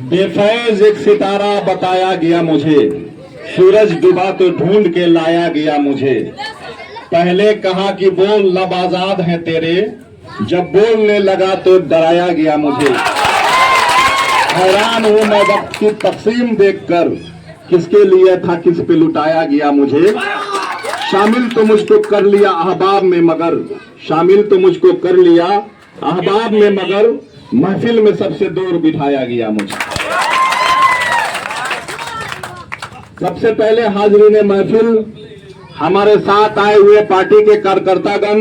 बेफैज एक सितारा बताया गया मुझे, सूरज डूबा तो ढूंढ के लाया गया मुझे। पहले कहा कि बोल लब आजाद हैं तेरे, जब बोलने लगा तो डराया गया मुझे। हैरान हूं मैं वक्त की तकसीम देखकर, किसके लिए था किस पे लुटाया गया मुझे। शामिल तो मुझको कर लिया अहबाब में मगर, शामिल तो मुझको कर लिया अहबाब में मगर, महफिल में सबसे दूर बिठाया गया मुझे। सबसे पहले हाजरीन महफिल, हमारे साथ आए हुए पार्टी के कार्यकर्तागण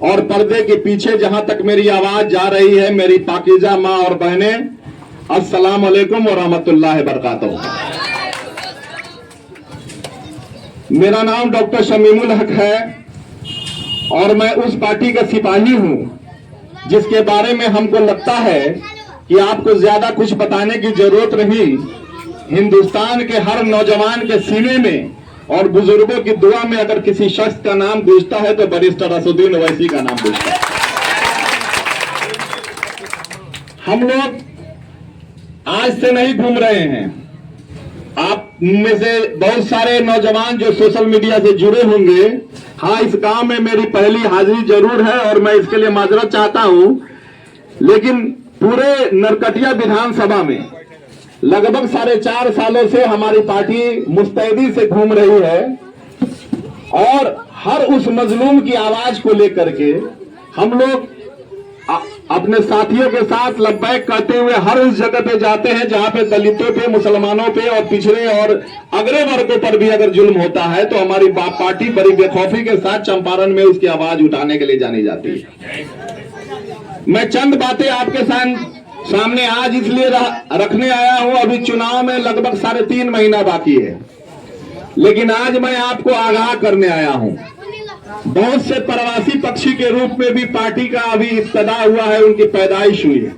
और पर्दे के पीछे जहां तक मेरी आवाज जा रही है, मेरी पाकीज़ा माँ और बहनें, अस्सलाम वालेकुम व रहमतुल्लाहि व बरकातहू। मेरा नाम डॉक्टर शमीमुल हक है और मैं उस पार्टी का सिपाही हूं जिसके बारे में हमको लगता है कि आपको ज्यादा कुछ बताने की जरूरत नहीं। हिंदुस्तान के हर नौजवान के सीने में और बुजुर्गों की दुआ में अगर किसी शख्स का नाम गूंजता है तो बैरिस्टर असदुद्दीन ओवैसी का नाम गूंजता है। हम लोग आज से नहीं घूम रहे हैं। आप में से बहुत सारे नौजवान जो सोशल मीडिया से जुड़े होंगे, हाँ, इस गांव में मेरी पहली हाजिरी जरूर है और मैं इसके लिए माजरत चाहता हूं, लेकिन पूरे नरकटिया विधानसभा में लगभग 4.5 सालों से हमारी पार्टी मुस्तैदी से घूम रही है और हर उस मजलूम की आवाज को लेकर के हम लोग अपने साथियों के साथ लब्बैक करते हुए हर उस जगह पे जाते हैं जहां पे दलितों पे, मुसलमानों पे और पिछड़े और अगड़े वर्गों पर भी अगर जुल्म होता है तो हमारी पार्टी बड़ी बेखौफी के साथ चंपारण में उसकी आवाज उठाने के लिए जानी जाती है। मैं चंद बातें आपके सामने आज इसलिए रखने आया हूं, अभी चुनाव में लगभग 3.5 महीना बाकी है, लेकिन आज मैं आपको आगाह करने आया हूं। बहुत से प्रवासी पक्षी के रूप में भी पार्टी का अभी इब्तिदा हुआ है, उनकी पैदाइश हुई है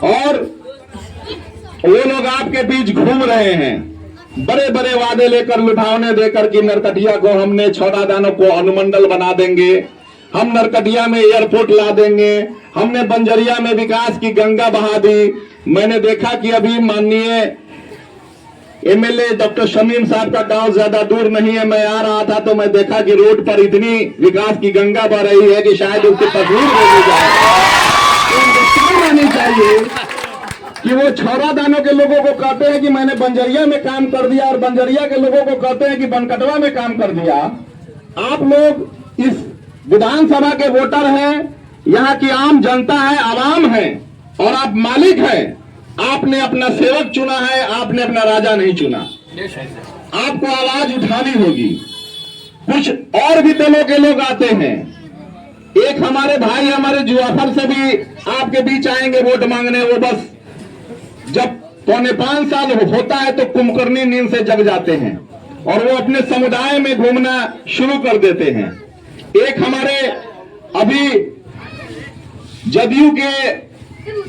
और वो लोग आपके बीच घूम रहे हैं, बड़े बड़े वादे लेकर, लुभावने देकर कि नरकटिया को हमने छौड़ादानों को अनुमंडल बना देंगे, हम नरकटिया में एयरपोर्ट ला देंगे, हमने बंजरिया में विकास की गंगा बहा दी। मैंने देखा कि अभी माननीय एमएलए डॉक्टर शमीम साहब का गांव ज्यादा दूर नहीं है, मैं आ रहा था तो मैं देखा कि रोड पर इतनी विकास की गंगा बह रही है कि शायद उसकी तस्वीर भेजी जाए। तो रहनी चाहिए कि वो छौड़ादानों के लोगों को कहते हैं कि मैंने बंजरिया में काम कर दिया और बंजरिया के लोगों को कहते हैं कि बनकटवा में काम कर दिया। आप लोग इस विधानसभा के वोटर हैं, यहाँ की आम जनता है, आवाम है और आप मालिक हैं। आपने अपना सेवक चुना है, आपने अपना राजा नहीं चुना। आपको आवाज उठानी होगी। कुछ और भी दलों के लोग आते हैं, एक हमारे भाई हमारे जुआफर से भी आपके बीच आएंगे वोट मांगने। वो बस जब 4.25 साल होता है तो कुंभकर्णी नींद से जग जाते हैं और वो अपने समुदाय में घूमना शुरू कर देते हैं। एक हमारे अभी जदयू के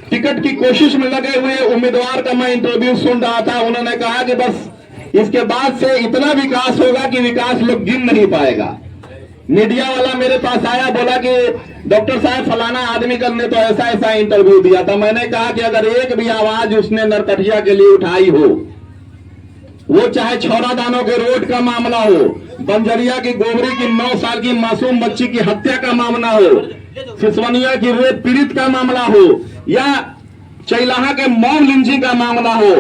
टिकट की कोशिश में लगे हुए उम्मीदवार का मैं इंटरव्यू सुन रहा था, उन्होंने कहा कि बस इसके बाद से इतना विकास होगा कि विकास लोग गिन नहीं पाएगा। मीडिया वाला मेरे पास आया, बोला कि डॉक्टर साहब फलाना आदमी कल ने तो ऐसा ऐसा इंटरव्यू दिया था। मैंने कहा कि अगर एक भी आवाज उसने नरकटिया के लिए उठाई हो, वो चाहे छौड़ादानों के रोड का मामला हो, बंजरिया की गोबरी की 9 साल की मासूम बच्ची की हत्या का मामला हो, सिसवनिया की रेप पीड़ित का मामला हो या चैलाहा के मॉब लिंचिंग का मामला हो,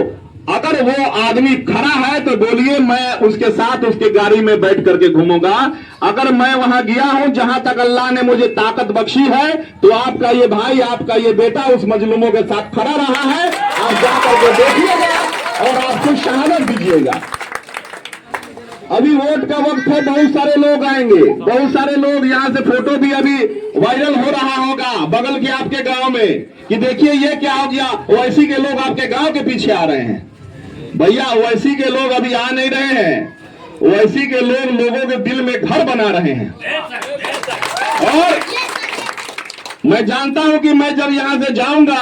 अगर वो आदमी खड़ा है तो बोलिए, मैं उसके साथ उसके गाड़ी में बैठ करके घूमूंगा। अगर मैं वहां गया हूं जहां तक अल्लाह ने मुझे ताकत बख्शी है तो आपका ये भाई, आपका ये बेटा उस मजलूमों के साथ खड़ा रहा है। आप जाकर के देखिएगा और आपको शहादत दीजिएगा। अभी वोट का वक्त है, बहुत सारे लोग आएंगे, बहुत सारे लोग यहाँ से फोटो भी अभी वायरल हो रहा होगा बगल के आपके गांव में कि देखिए ये क्या हो गया, ओवैसी के लोग आपके गांव के पीछे आ रहे हैं। भैया ओवैसी के लोग अभी आ नहीं रहे हैं, ओवैसी के लोग लोगों के दिल में घर बना रहे हैं। और मैं जानता हूं कि मैं जब यहां से जाऊंगा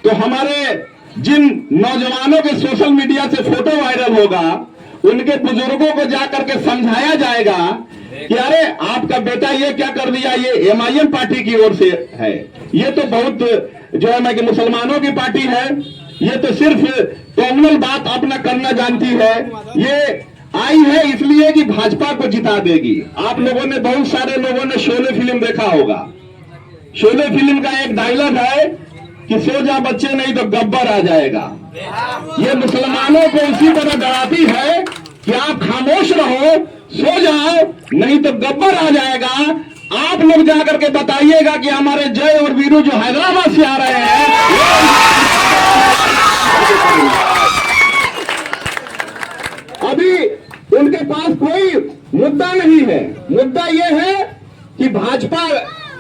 तो हमारे जिन नौजवानों के सोशल मीडिया से फोटो वायरल होगा, उनके बुजुर्गों को जाकर के समझाया जाएगा कि अरे आपका बेटा ये क्या कर दिया, ये एमआईएम पार्टी की ओर से है। ये तो बहुत जो है मैं कि मुसलमानों की पार्टी है, ये तो सिर्फ कॉमनल बात अपना करना जानती है। ये आई है इसलिए कि भाजपा को जिता देगी। आप लोगों ने, बहुत सारे लोगों ने शोले फिल्म देखा होगा। शोले फिल्म का एक डायलॉग है कि सो जा बच्चे नहीं तो गब्बर आ जाएगा। ये मुसलमानों को इसी तरह डराती है कि आप खामोश रहो, सो जाओ, नहीं तो गब्बर आ जाएगा। आप लोग जाकर के बताइएगा कि हमारे जय और वीरू जो हैदराबाद से आ रहे हैं, अभी उनके पास कोई मुद्दा नहीं है। मुद्दा यह है कि भाजपा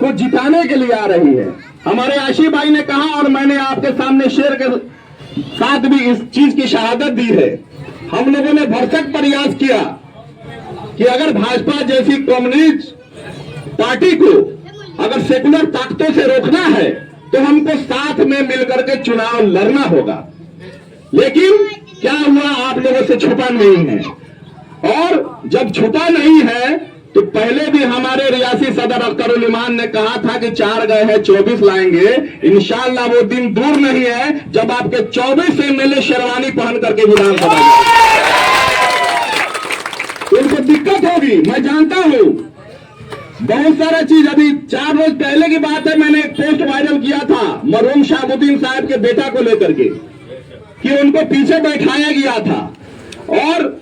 को जिताने के लिए आ रही है। हमारे आशी भाई ने कहा और मैंने आपके सामने शेर के साथ भी इस चीज की शहादत दी है। हम लोगों ने भरसक प्रयास किया कि अगर भाजपा जैसी कम्युनिस्ट पार्टी को अगर सेकुलर ताकतों से रोकना है तो हमको साथ में मिलकर के चुनाव लड़ना होगा। लेकिन क्या हुआ, आप लोगों से छुपा नहीं है। और जब छुपा नहीं है तो पहले भी हमारे रियासी सदर अख्तरुल ईमान ने कहा था कि 4 गए हैं 24 लाएंगे। इंशाअल्लाह वो दिन दूर नहीं है जब आपके 24 एमएलए शेरवानी पहन करके विधानसभा उनको दिक्कत होगी, मैं जानता हूं। बहुत सारा चीज, अभी 4 रोज पहले की बात है, मैंने एक पोस्ट वायरल किया था मरहूम शाहबुद्दीन साहब के बेटा को लेकर के कि उनको पीछे बैठाया गया था और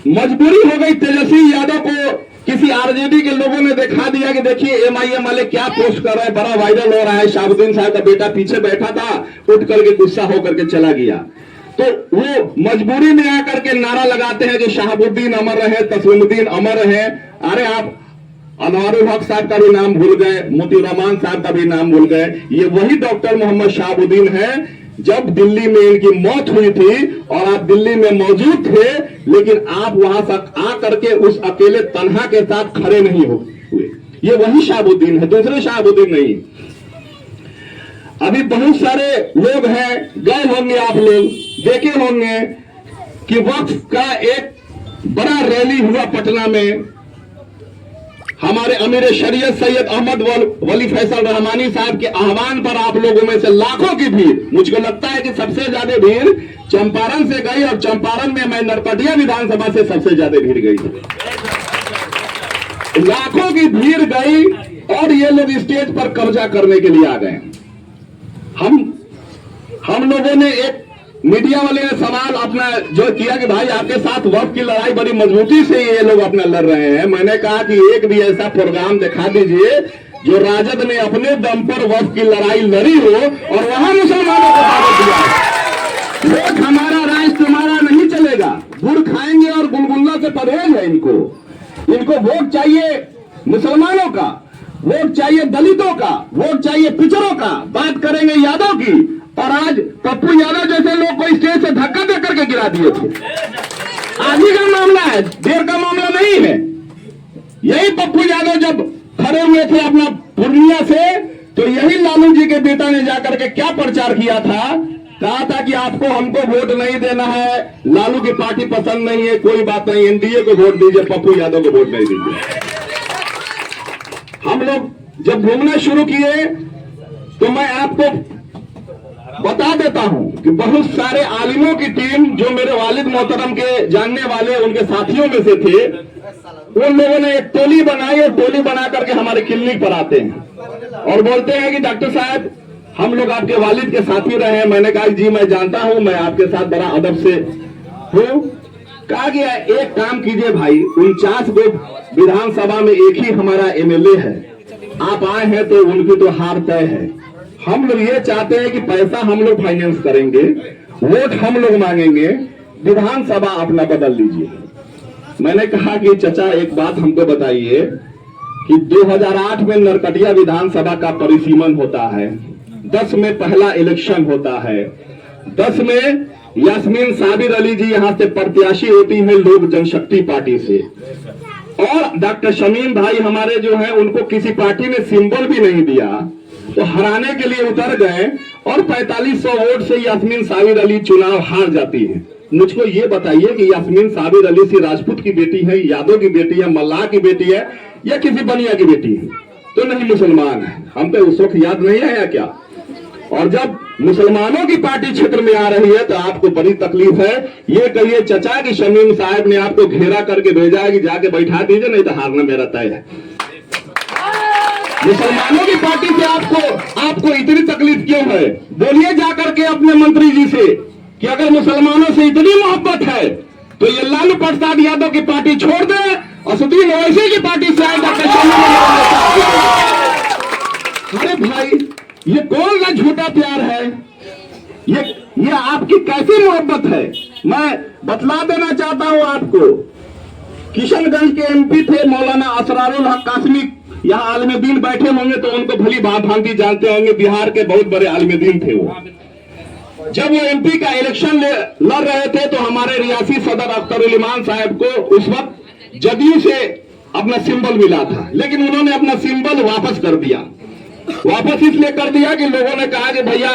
मजबूरी हो गई तेजस्वी यादव को। किसी आरजेडी के लोगों ने दिखा दिया कि देखिए एमआईएम वाले क्या पोस्ट कर रहे हैं, बड़ा वायरल हो रहा है, शाहबुद्दीन साहब का बेटा पीछे बैठा था, उठ करके गुस्सा होकर के चला गया। तो वो मजबूरी में आकर के नारा लगाते हैं कि शाहबुद्दीन अमर रहे, तस्लीमुद्दीन अमर रहे। अरे आप अनवारुल हक साहब का भी नाम भूल गए, मोती रहमान साहब का भी नाम भूल गए। ये वही डॉक्टर मोहम्मद शाहबुद्दीन है जब दिल्ली में इनकी मौत हुई थी और आप दिल्ली में मौजूद थे, लेकिन आप वहां तक आकर के उस अकेले तन्हा के साथ खड़े नहीं हुए। ये वही शाहबुद्दीन है, दूसरे शाहबुद्दीन नहीं। अभी बहुत सारे लोग हैं, गए होंगे, आप लोग देखे होंगे कि वक्फ का एक बड़ा रैली हुआ पटना में। हमारे अमीर शरीयत सैयद अहमद वली फैसल रहमानी साहब के आह्वान पर आप लोगों में से लाखों की भीड़, मुझको लगता है कि सबसे ज्यादा भीड़ चंपारण से गई और चंपारण में मैं नरकटिया विधानसभा से सबसे ज्यादा भीड़ गई। लाखों की भीड़ गई और ये लोग स्टेज पर कब्जा करने के लिए आ गए। हम लोगों ने एक मीडिया वाले ने सवाल अपना जो किया कि भाई आपके साथ वक्फ की लड़ाई बड़ी मजबूती से ये लोग अपना लड़ रहे हैं। मैंने कहा कि एक भी ऐसा प्रोग्राम दिखा दीजिए जो राजद ने अपने दम पर वक्फ की लड़ाई लड़ी हो और वहां मुसलमानों को दावत दिया। वोट हमारा, राज तुम्हारा नहीं चलेगा। गुड़ खाएंगे और गुलगुल्ला से परहेज है इनको। वोट चाहिए मुसलमानों का, वोट चाहिए दलितों का, वोट चाहिए पिछड़ों का। बात करेंगे यादव की, और आज पप्पू यादव जैसे लोग को स्टेज से धक्का दे करके गिरा दिए थे। आज ही का मामला है, देर का मामला नहीं है। यही पप्पू यादव जब खड़े हुए थे अपना पूर्णिया से, तो यही लालू जी के बेटा ने जाकर के क्या प्रचार किया था, कहा था कि आपको हमको वोट नहीं देना है, लालू की पार्टी पसंद नहीं है, कोई बात नहीं, एनडीए को वोट दीजिए, पप्पू यादव को वोट नहीं दीजिए। हम लोग जब घूमना शुरू किए तो मैं आपको बता देता हूं कि बहुत सारे आलिमों की टीम जो मेरे वालिद मोहतरम के जानने वाले उनके साथियों में से थे, उन लोगों ने एक टोली बनाई और टोली बना करके हमारे क्लिनिक पर आते हैं और बोलते हैं कि डॉक्टर साहब हम लोग आपके वालिद के साथी रहे हैं। मैंने कहा जी मैं जानता हूं, मैं आपके साथ बड़ा अदब से हूं। कहा गया एक काम कीजिए भाई, 49 गो विधानसभा में एक ही हमारा एमएलए है, आप आए हैं तो उनकी तो हार तय है। हम लोग ये चाहते हैं कि पैसा हम लोग फाइनेंस करेंगे, वोट हम लोग मांगेंगे, विधानसभा अपना बदल लीजिए। मैंने कहा कि चचा एक बात हमको बताइए कि 2008 में नरकटिया विधानसभा का परिसीमन होता है, 10 में पहला इलेक्शन होता है, 10 में यास्मीन साबिर अली जी यहाँ से प्रत्याशी होती है लोक जनशक्ति पार्टी से, और डॉक्टर शमीम भाई हमारे जो हैं उनको किसी पार्टी ने सिंबल भी नहीं दिया, तो हराने के लिए उतर गए और 4500 वोट से यास्मीन साबिर अली चुनाव हार जाती है। मुझको ये बताइए कि यास्मीन साबिर अली सी राजपूत की बेटी है, यादव की बेटी है, मल्लाह की बेटी है, या किसी बनिया की बेटी है? तो नहीं, मुसलमान है। हम पे उस वक्त याद नहीं आया क्या? और जब मुसलमानों की पार्टी क्षेत्र में आ रही है तो आपको बड़ी तकलीफ है। ये कहिए चचा कि शमीम साहब ने आपको घेरा करके भेजा है कि जाके बैठा दीजिए, नहीं तो हारना मेरा तय है। मुसलमानों की पार्टी से आपको इतनी तकलीफ क्यों है? बोलिए जाकर के अपने मंत्री जी से कि अगर मुसलमानों से इतनी मोहब्बत है तो ये लालू प्रसाद यादव की पार्टी छोड़ दे, असदुद्दीन ओवैसी की पार्टी से आएगा। अरे भाई, ये कौन सा झूठा प्यार है? ये आपकी कैसी मोहब्बत है? मैं बतला देना चाहता हूं आपको। किशनगंज के एमपी थे मौलाना असरारुल हक कासमी, यहाँ आलिम दीन बैठे होंगे तो उनको भली भांति जानते होंगे, बिहार के बहुत बड़े आलिम दीन थे वो। जब वो एमपी का इलेक्शन लड़ रहे थे तो हमारे रियासी सदर अख्तरुल इमान साहब को उस वक्त जदयू से अपना सिंबल मिला था, लेकिन उन्होंने अपना सिंबल वापस कर दिया। वापस इसलिए कर दिया कि लोगों ने कहा कि भैया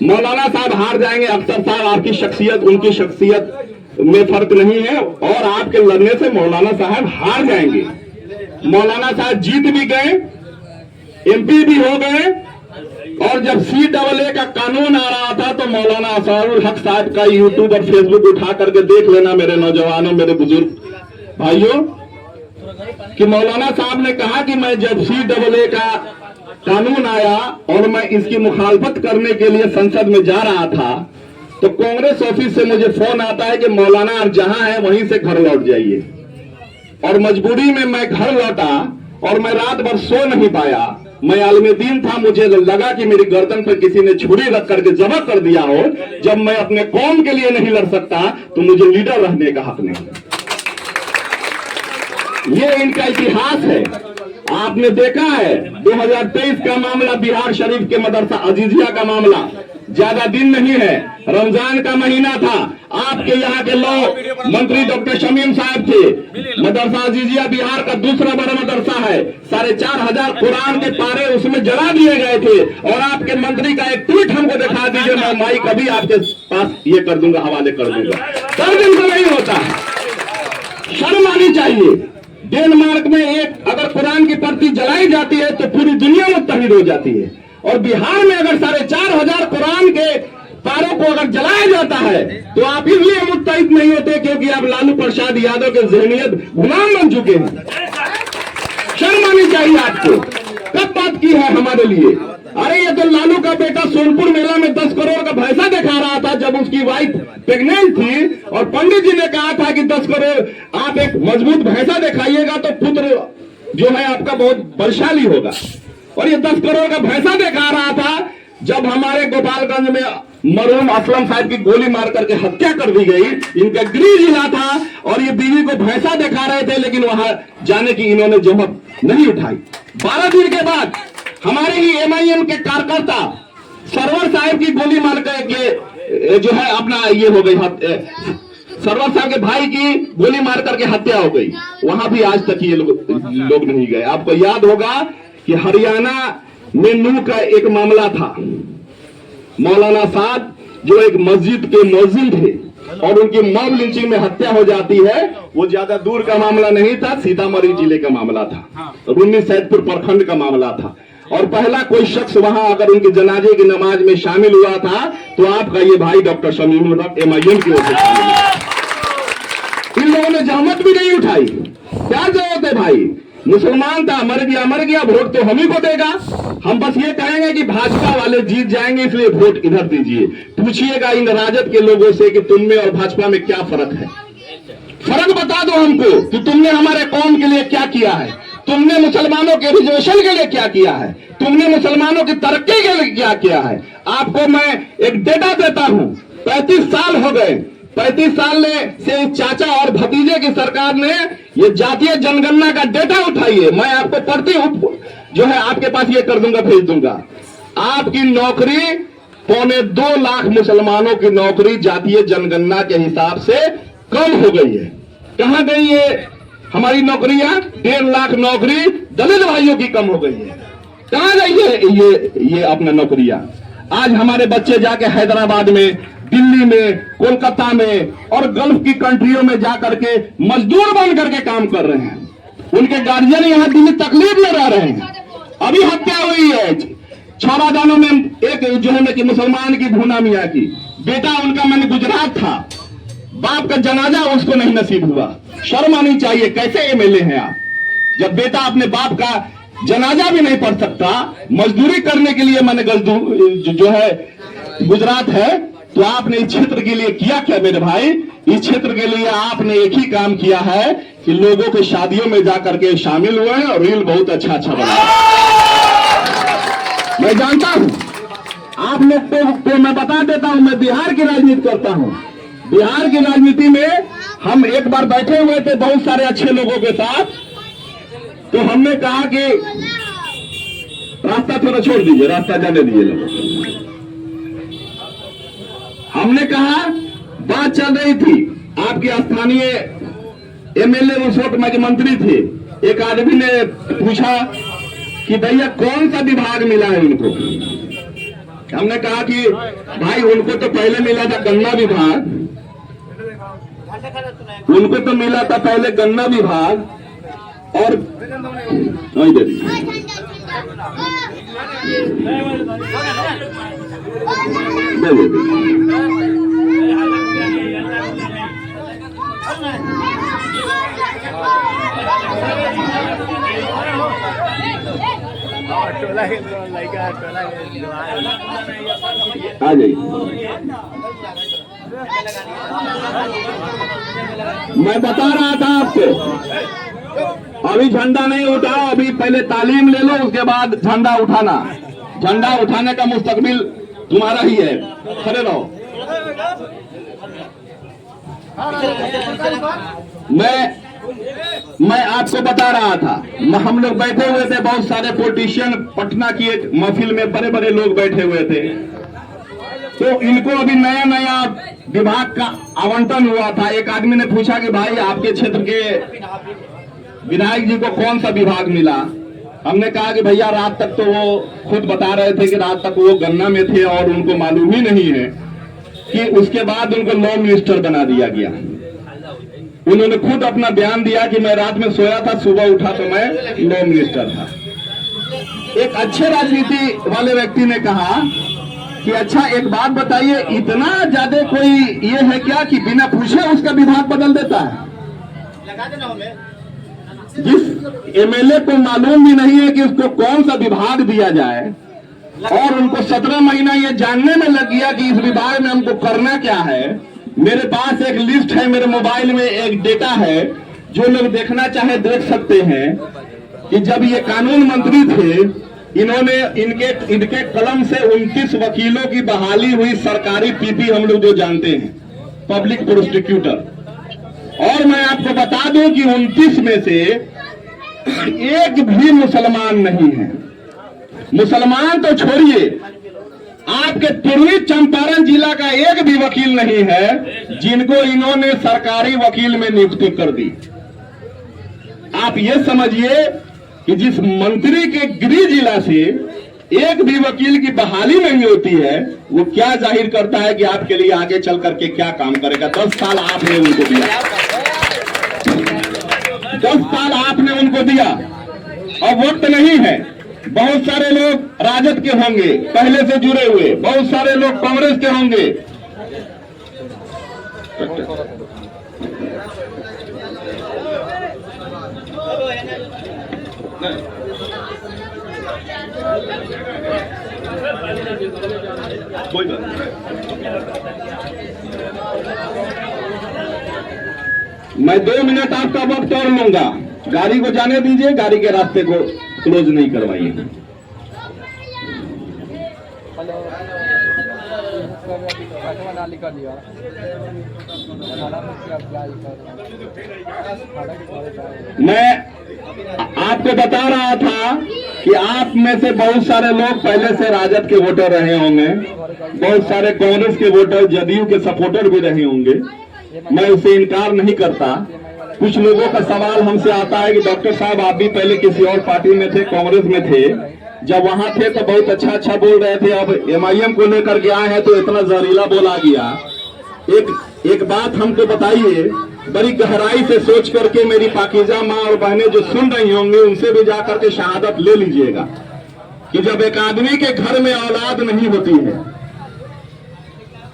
मौलाना साहब हार जाएंगे, अख्तर साहब आपकी शख्सियत उनकी शख्सियत में फर्क नहीं है और आपके लड़ने से मौलाना साहब हार जाएंगे। मौलाना साहब जीत भी गए, एमपी भी हो गए, और जब CAA का कानून आ रहा था तो मौलाना असरारुल हक साहब का यूट्यूब और फेसबुक उठा करके देख लेना मेरे नौजवानों, मेरे बुजुर्ग भाइयों, कि मौलाना साहब ने कहा कि मैं जब CAA का कानून आया और मैं इसकी मुखालफत करने के लिए संसद में जा रहा था तो कांग्रेस ऑफिस से मुझे फोन आता है कि मौलाना आप जहां हैं वहीं से घर लौट जाइए। और मजबूरी में मैं घर लौटा और मैं रात भर सो नहीं पाया। मैं आलिम दीन था, मुझे लगा कि मेरी गर्दन पर किसी ने छुरी रख करके जमा कर दिया हो। जब मैं अपने कौम के लिए नहीं लड़ सकता तो मुझे लीडर रहने का हक नहीं। ये इनका इतिहास है। आपने देखा है 2023 का मामला, बिहार शरीफ के मदरसा अजीजिया का मामला, ज्यादा दिन नहीं है, रमजान का महीना था। आपके यहाँ के लोग मंत्री डॉक्टर शमीम साहब थे। मदरसा अजीजिया बिहार का दूसरा बड़ा मदरसा है। 4,500 कुरान के पारे उसमें जला दिए गए थे और आपके मंत्री का एक ट्वीट हमको दिखा दीजिए, मैं माइक अभी आपके पास ये कर दूंगा, हवाले कर दूंगा। 10 दिन से नहीं होता है, शर्म आनी चाहिए। डेनमार्क में एक अगर कुरान की प्रति जलाई जाती है तो पूरी दुनिया मुत्तहिद हो जाती है, और बिहार में अगर 4,500 कुरान के पारों को अगर जलाया जाता है तो आप इसलिए मुत्तहिद नहीं होते क्योंकि आप लालू प्रसाद यादव के ज़हनियत गुलाम बन चुके हैं। शर्म आनी चाहिए आपको। कब बात की है हमारे लिए? अरे ये तो लालू का बेटा सोनपुर मेला में 10 करोड़ का भैंसा दिखा रहा था जब उसकी वाइफ प्रेग्नेंट थी, और पंडित जी ने कहा था कि 10 करोड़ आप एक मजबूत भैंसा दिखाइएगा तो पुत्र जो है आपका बहुत बलशाली होगा। और ये 10 करोड़ का भैंसा दिखा रहा था जब हमारे गोपालगंज में मरहूम असलम साहब की गोली मार करके हत्या कर दी गई। इनका गृह जिला था और ये बीवी को भैंसा दिखा रहे थे, लेकिन वहां जाने की इन्होंने जहमत नहीं उठाई। 12 दिन के बाद हमारे ही MIM के कार्यकर्ता सरवर साहब की गोली मार करके जो है अपना ये हो गई, सरवर साहब के भाई की गोली मार करके हत्या हो गई। वहां भी आज तक ये लोग नहीं गए। आपको याद होगा कि हरियाणा में नूह का एक मामला था। मौलाना साहब जो एक मस्जिद के मुअज्जिन थे और उनकी मॉब लिंचिंग में हत्या हो जाती है, वो ज्यादा दूर का मामला नहीं था, सीतामढ़ी जिले का मामला था, रून्नी सैदपुर प्रखंड का मामला था। और पहला कोई शख्स वहां अगर उनके जनाजे की नमाज में शामिल हुआ था तो आपका ये भाई डॉक्टर शमीम MIM की ओर से शामिल हुआ। इन लोगों ने जहमत भी नहीं उठाई। क्या जरूरत है भाई? मुसलमान था, मर गया, वोट तो हम ही को देगा। हम बस ये कहेंगे कि भाजपा वाले जीत जाएंगे इसलिए वोट इधर दीजिए। पूछिएगा इन राजद के लोगों से कि तुम में और भाजपा में क्या फर्क है। फर्क बता दो हमको कि तुमने हमारे कौम के लिए क्या किया है, तुमने मुसलमानों के रिजर्वेशन के लिए क्या किया है, तुमने मुसलमानों की तरक्की के लिए क्या किया है। आपको मैं एक डेटा देता हूं, 35 साल हो गए, 35 साल से चाचा और भतीजे की सरकार ने ये जातीय जनगणना का डेटा उठाइए। मैं आपको प्रति जो है आपके पास ये कर दूंगा, भेज दूंगा। आपकी नौकरी 2.25 लाख मुसलमानों की नौकरी जातीय जनगणना के हिसाब से कम हो गई है। कहां गई है हमारी नौकरियां? 1.5 लाख नौकरी दलित भाइयों की कम हो गई है। कहां गई है ये अपना नौकरियां? आज हमारे बच्चे जाके हैदराबाद में, दिल्ली में, कोलकाता में और गल्फ की कंट्रियों में जाकर के मजदूर बन करके काम कर रहे हैं। उनके गार्जियन यहाँ दिल्ली तकलीफ में रह रहे हैं। अभी हत्या हुई है छौरादानों में एक जो है ना कि मुसलमान की भूना मियाँ की बेटा उनका मैंने गुजरात था, बाप का जनाजा उसको नहीं नसीब हुआ। शर्म आनी चाहिए, कैसे एमएलए हैं आप? जब बेटा अपने बाप का जनाजा भी नहीं पढ़ सकता, मजदूरी करने के लिए मैंने जो है गुजरात है, तो आपने इस क्षेत्र के लिए किया क्या मेरे भाई? इस क्षेत्र के लिए आपने एक ही काम किया है कि लोगों के शादियों में जाकर के शामिल हुए हैं और रील बहुत अच्छा बना। मैं जानता हूं आप लोग को मैं बता देता हूं, मैं बिहार की राजनीति करता हूं। बिहार की राजनीति में हम एक बार बैठे हुए थे बहुत सारे अच्छे लोगों के साथ, तो हमने कहा कि रास्ता थोड़ा छोड़ दीजिए, रास्ता जाने दीजिए लोगों। हमने कहा, बात चल रही थी, आपके स्थानीय एमएलए उस वक्त मुख्यमंत्री थे, एक आदमी ने पूछा कि भैया कौन सा विभाग मिला है उनको? हमने कहा कि भाई उनको तो पहले मिला था गन्ना विभाग, उनको तो मिला था पहले गन्ना विभाग और आ जाइए। मैं बता रहा था आपको, अभी झंडा नहीं उठाओ, अभी पहले तालीम ले लो, उसके बाद झंडा उठाना। झंडा उठाने का मुस्तकबिल तुम्हारा ही है, खड़े रहो। मैं आपको बता रहा था, हम लोग बैठे हुए थे, बहुत सारे पॉलिटिशियन, पटना की एक महफिल में बड़े बड़े लोग बैठे हुए थे, तो इनको अभी नया नया विभाग का आवंटन हुआ था। एक आदमी ने पूछा कि भाई आपके क्षेत्र के विधायक जी को कौन सा विभाग मिला? हमने कहा कि भैया रात तक तो वो खुद बता रहे थे कि रात तक वो गन्ना में थे और उनको मालूम ही नहीं है कि उसके बाद उनको लॉ मिनिस्टर बना दिया गया। उन्होंने खुद अपना बयान दिया कि मैं रात में सोया था, सुबह उठा तो मैं लॉ मिनिस्टर था। एक अच्छे राजनीति वाले व्यक्ति ने कहा कि अच्छा एक बात बताइए, इतना ज्यादा कोई ये है क्या कि बिना पूछे उसका विभाग बदल देता है? जिस एमएलए को मालूम भी नहीं है कि उसको कौन सा विभाग दिया जाए और उनको 17 महीना ये जानने में लग गया कि इस विभाग में हमको करना क्या है। मेरे पास एक लिस्ट है, मेरे मोबाइल में एक डेटा है, जो लोग देखना चाहे देख सकते हैं कि जब ये कानून मंत्री थे, इन्होंने इनके कलम से 29 वकीलों की बहाली हुई, सरकारी पीपी हम लोग जो जानते हैं, पब्लिक प्रोसिक्यूटर। और मैं आपको बता दूं कि 29 में से एक भी मुसलमान नहीं है। मुसलमान तो छोड़िए, आपके पूर्वी चंपारण जिला का एक भी वकील नहीं है जिनको इन्होंने सरकारी वकील में नियुक्ति कर दी। आप ये समझिए कि जिस मंत्री के गृह जिला से एक भी वकील की बहाली नहीं होती है, वो क्या जाहिर करता है कि आपके लिए आगे चल करके क्या काम करेगा। 10 साल आपने उनको दिया, 10 साल आपने उनको दिया। अब वक्त नहीं है, बहुत सारे लोग राजद के होंगे पहले से जुड़े हुए, बहुत सारे लोग कांग्रेस के होंगे। कोई बात नहीं, मैं 2 मिनट आपका वक्त और लूंगा। गाड़ी को जाने दीजिए, गाड़ी के रास्ते को क्लोज नहीं करवाइए। मैं आपको बता रहा था कि आप में से बहुत सारे लोग पहले से राजद के वोटर रहे होंगे, बहुत सारे कांग्रेस के वोटर, जदयू के सपोर्टर भी रहे होंगे। मैं उससे इनकार नहीं करता। कुछ लोगों का सवाल हमसे आता है कि डॉक्टर साहब आप भी पहले किसी और पार्टी में थे, कांग्रेस में थे, जब वहां थे तो बहुत अच्छा बोल रहे थे, अब एमआईएम को लेकर के आए हैं तो इतना जहरीला बोला गया। एक बात हमको बताइए, बड़ी गहराई से सोच करके, मेरी पाकीज़ा माँ और बहनें जो सुन रही होंगी उनसे भी जाकर के शहादत ले लीजिएगा कि जब एक आदमी के घर में औलाद नहीं होती है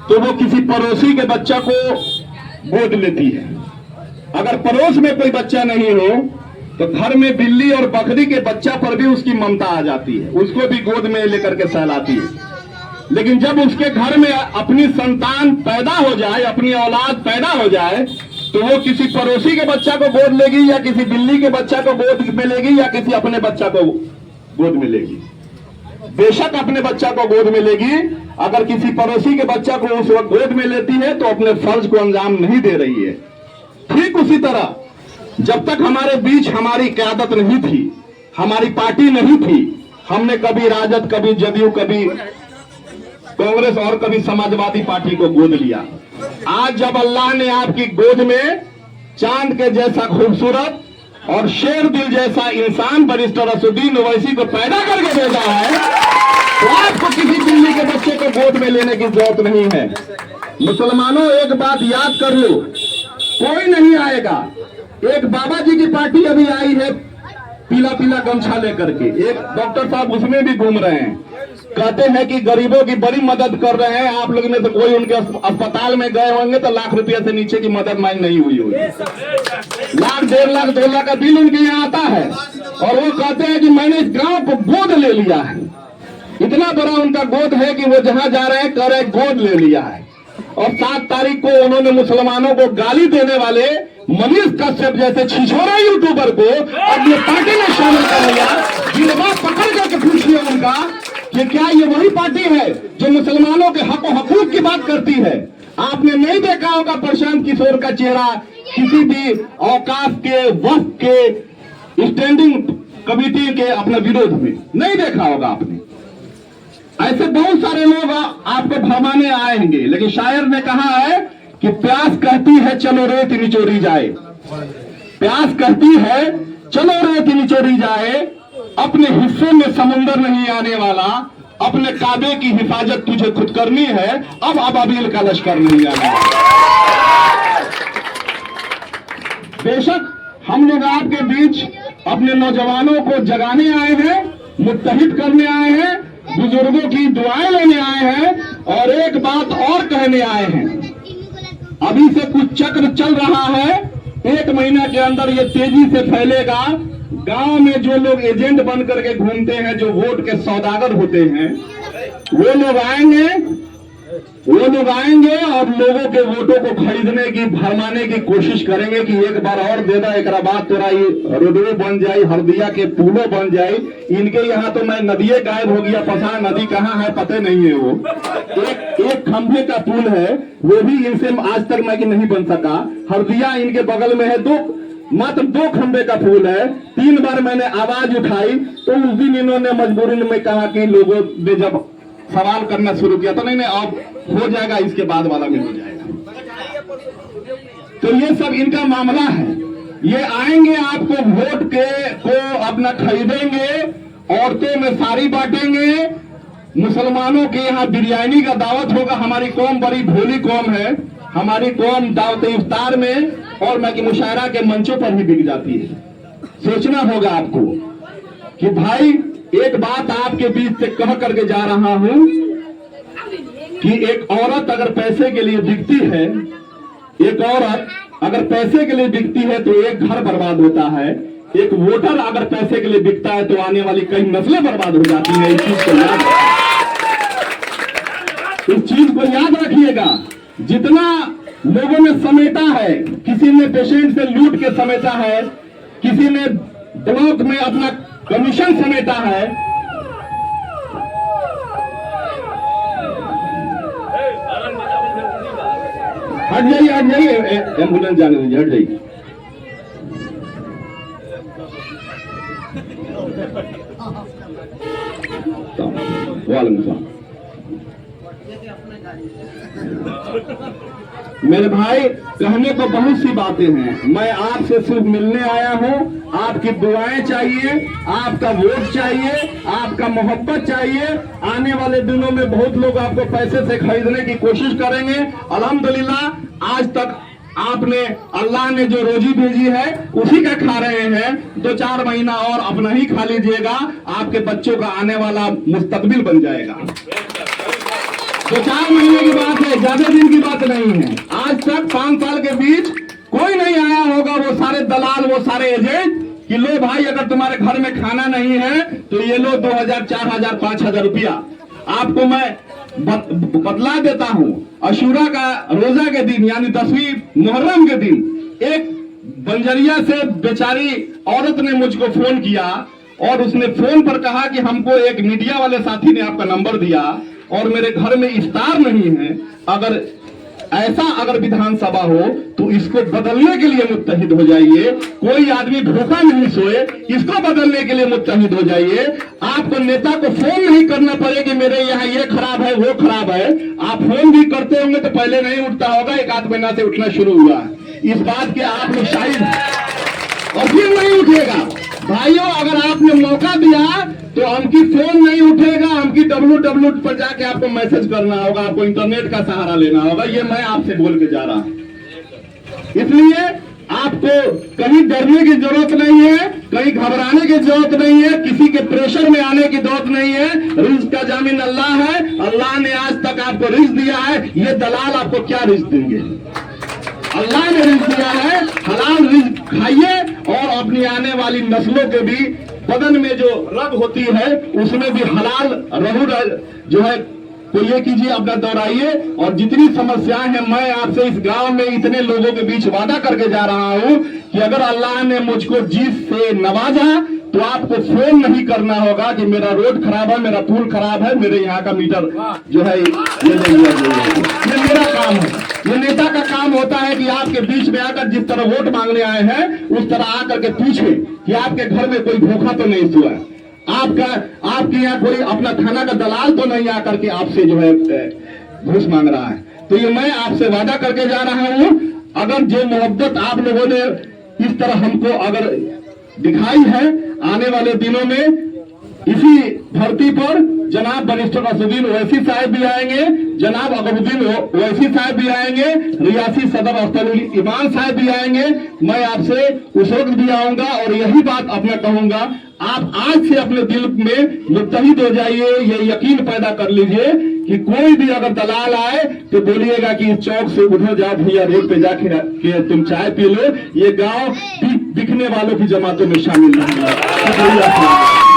तो वो किसी पड़ोसी के बच्चा को गोद लेती है। अगर पड़ोस में कोई बच्चा नहीं हो तो घर में बिल्ली और बकरी के बच्चा पर भी उसकी ममता आ जाती है, उसको भी गोद में लेकर के सहलाती है। लेकिन जब उसके घर में अपनी संतान पैदा हो जाए, अपनी औलाद पैदा हो जाए, तो वो किसी पड़ोसी के बच्चा को गोद लेगी या किसी बिल्ली के बच्चा को गोद में लेगी या किसी अपने बच्चा को गोद में लेगी। बेशक अपने बच्चा को गोद में लेगी, अगर किसी पड़ोसी के बच्चा को उस वक्त गोद में लेती है तो अपने फर्ज को अंजाम नहीं दे रही है। ठीक उसी तरह जब तक हमारे बीच हमारी क़यादत नहीं थी, हमारी पार्टी नहीं थी, हमने कभी राजद, कभी जदयू, कभी कांग्रेस और कभी समाजवादी पार्टी को गोद लिया। आज जब अल्लाह ने आपकी गोद में चांद के जैसा खूबसूरत और शेर दिल जैसा इंसान बैरिस्टर असदुद्दीन ओवैसी को पैदा करके भेजा है, तो आपको किसी दिल्ली के बच्चे को गोद में लेने की जरूरत नहीं है। मुसलमानों, एक बात याद कर लो, कोई नहीं आएगा। एक बाबा जी की पार्टी अभी आई है पीला पीला गमछा लेकर के, एक डॉक्टर साहब उसमें भी घूम रहे हैं, कहते हैं कि गरीबों की बड़ी मदद कर रहे हैं। आप लोगों ने तो कोई उनके अस्पताल में गए होंगे तो लाख रुपया से नीचे की मदद मांग नहीं हुई होगी। लाख, 1.5 लाख, 2 लाख का बिल उनके यहाँ आता है और वो कहते हैं कि मैंने इस गांव को गोद ले लिया है। इतना बड़ा उनका गोद है कि वो जहां जा रहे हैं कह रहे गोद ले लिया है। और 7 तारीख को उन्होंने मुसलमानों को गाली देने वाले मनीष कश्यप जैसे छिछोरा यूट्यूबर को अपनी पार्टी में शामिल कर लिया। जिलवा पकड़ करके पूछिए उनका कि क्या ये वही पार्टी है जो मुसलमानों के हक और हकूक की बात करती है। आपने नहीं देखा होगा प्रशांत किशोर का चेहरा किसी भी औकाफ के, वक्फ के, स्टैंडिंग कमेटी के अपने विरोध में नहीं देखा होगा आपने। ऐसे बहुत सारे लोग आपको भरमाने आएंगे, लेकिन शायर ने कहा है कि प्यास कहती है चलो रेत निचोड़ी जाए, प्यास कहती है चलो रेत निचोड़ी जाए, अपने हिस्से में समुंदर नहीं आने वाला, अपने काबे की हिफाजत तुझे खुद करनी है, अब अबाबील का लश्कर नहीं आने वाला। बेशक हम लोग आपके बीच अपने नौजवानों को जगाने आए हैं, मुत्तहिद करने आए हैं, बुजुर्गों की दुआएं लेने आए हैं और एक बात और कहने आए हैं। अभी से कुछ चक्र चल रहा है, 1 महीना के अंदर ये तेजी से फैलेगा। गांव में जो लोग एजेंट बन करके घूमते हैं, जो वोट के सौदागर होते हैं, वो लोग आएंगे और लोगों के वोटों को खरीदने की, भरमाने की कोशिश करेंगे कि एक बार और दे दो, एक बाद तेरा ये रोडवे बन जाए, हरदिया के पुलों बन जाए। इनके यहाँ तो मैं नदिये गायब हो गया, पता नदी कहाँ है पता नहीं है। वो एक खंभे का पुल है, वो भी इनसे आज तक मैं नहीं बन सका। हरदिया इनके बगल में है, मात्र 2 खंभे का पुल है। 3 बार मैंने आवाज उठाई तो उस दिन इन्होंने मजबूरी में कहा कि लोगों ने जब सवाल करना शुरू किया तो नहीं अब हो जाएगा, इसके बाद वाला भी हो जाएगा। तो ये सब इनका मामला है। ये आएंगे, आपको वोट को अपना खरीदेंगे, औरतों में साड़ी बांटेंगे, मुसलमानों के यहाँ बिरयानी का दावत होगा। हमारी कौम बड़ी भोली कौम है, हमारी कौम दावत इफ्तार में और मैं कि मुशायरा के मंचों पर ही बिक जाती है। सोचना होगा आपको कि भाई एक बात आपके बीच से कह करके जा रहा हूं कि एक औरत अगर पैसे के लिए बिकती है, एक औरत अगर पैसे के लिए बिकती है तो एक घर बर्बाद होता है। एक वोटर अगर पैसे के लिए बिकता है तो आने वाली कई नस्लें बर्बाद हो जाती है। इस चीज को याद रखिएगा। जितना लोगों ने समेटा है, किसी ने पेशेंट से लूट के समेटा है, किसी ने ब्लॉक में अपना कमीशन समेटा है। हट जाइए, एम्बुलेंस जाने दीजिए, हट जाइए। वालेकुम सलाम। मेरे भाई, कहने को बहुत सी बातें हैं। मैं आपसे सिर्फ मिलने आया हूं। आपकी दुआएं चाहिए, आपका वोट चाहिए, आपका मोहब्बत चाहिए। आने वाले दिनों में बहुत लोग आपको पैसे से खरीदने की कोशिश करेंगे। अल्हम्दुलिल्लाह आज तक आपने अल्लाह ने जो रोजी भेजी है उसी का खा रहे हैं। 2-4 महीना और अपना ही खा लीजिएगा, आपके बच्चों का आने वाला मुस्तकबिल बन जाएगा। 2-4 महीने की बात है, ज्यादा दिन की बात नहीं है। आज तक 5 साल के बीच कोई नहीं आया होगा, वो सारे दलाल, वो सारे एजेंट कि लो भाई अगर तुम्हारे घर में खाना नहीं है तो ये लो 2000, 4000, 5000 रुपया। आपको मैं बतला देता हूं, अशूरा का रोजा के दिन यानी 10वीं मुहर्रम के दिन एक बंजरिया से बेचारी औरत ने मुझको फोन किया और उसने फोन पर कहा कि हमको एक मीडिया वाले साथी ने आपका नंबर दिया और मेरे घर में इफ्तार नहीं है, अगर विधानसभा हो तो इसको बदलने के लिए मुत्तहिद हो जाइए। कोई आदमी भूखा नहीं सोए, इसको बदलने के लिए मुत्तहिद हो जाइए। आपको नेता को फोन नहीं करना पड़े कि मेरे यहाँ ये खराब है वो खराब है। आप फोन भी करते होंगे तो पहले नहीं उठता होगा, 1-8 महीना से उठना शुरू हुआ है। इस बात के आप में शायद और फिर नहीं उठेगा। भाइयों अगर आपने मौका दिया तो हमकी फोन नहीं उठेगा, हमकी www पर जाके आपको मैसेज करना होगा, आपको इंटरनेट का सहारा लेना होगा। ये मैं आपसे बोल के जा रहा हूं। इसलिए आपको कहीं डरने की जरूरत नहीं है, कहीं घबराने की जरूरत नहीं है, किसी के प्रेशर में आने की जरूरत नहीं है। रिज्क का जामिन अल्लाह है। अल्लाह ने आज तक आपको रिज्क दिया है, ये दलाल आपको क्या रिज्क देंगे? अल्लाह ने रिज्क दिया है, हलाल रिज्क खाइए और अपनी आने वाली नस्लों के भी बदन में जो रग होती है उसमें भी हलाल रहू जो है तो ये कीजिए, अपना दोहराइए। और जितनी समस्याएं हैं, मैं आपसे इस गांव में इतने लोगों के बीच वादा करके जा रहा हूं कि अगर अल्लाह ने मुझको जीत से नवाजा तो आपको फोन नहीं करना होगा कि मेरा रोड खराब है, मेरा पुल खराब है, मेरे यहाँ का मीटर जो है ये मेरा काम है। ये नेता का काम होता है कि आपके बीच में आकर जिस तरह वोट मांगने आए हैं उस तरह आकर के पूछे कि आपके घर में कोई भूखा तो नहीं सोया, आपके यहाँ कोई अपना खाना का दलाल तो नहीं आकर के आपसे जो है घूस मांग रहा है। तो ये मैं आपसे वादा करके जा रहा हूं, अगर जो मोहब्बत आप लोगों ने इस तरह हमको अगर दिखाई है, आने वाले दिनों में इसी धरती पर जनाब बैरिस्टर असदुद्दीन ओवैसी साहब भी आएंगे, जनाब अकबरुद्दीन ओवैसी साहब भी आएंगे, रियासी सदर अख्तरुल ईमान साहब भी आएंगे। मैं आपसे उस वक्त भी आऊंगा और यही बात अपना कहूंगा, आप आज से अपने दिल में मुत्तहिद हो जाइए, ये यकीन पैदा कर लीजिए कि कोई भी अगर दलाल आए तो बोलिएगा कि इस चौक से उधर जाओ भैया, रोड पे जाके तुम चाय पी लो। ये गांव दिखने वालों की जमातों में शामिल नहीं है।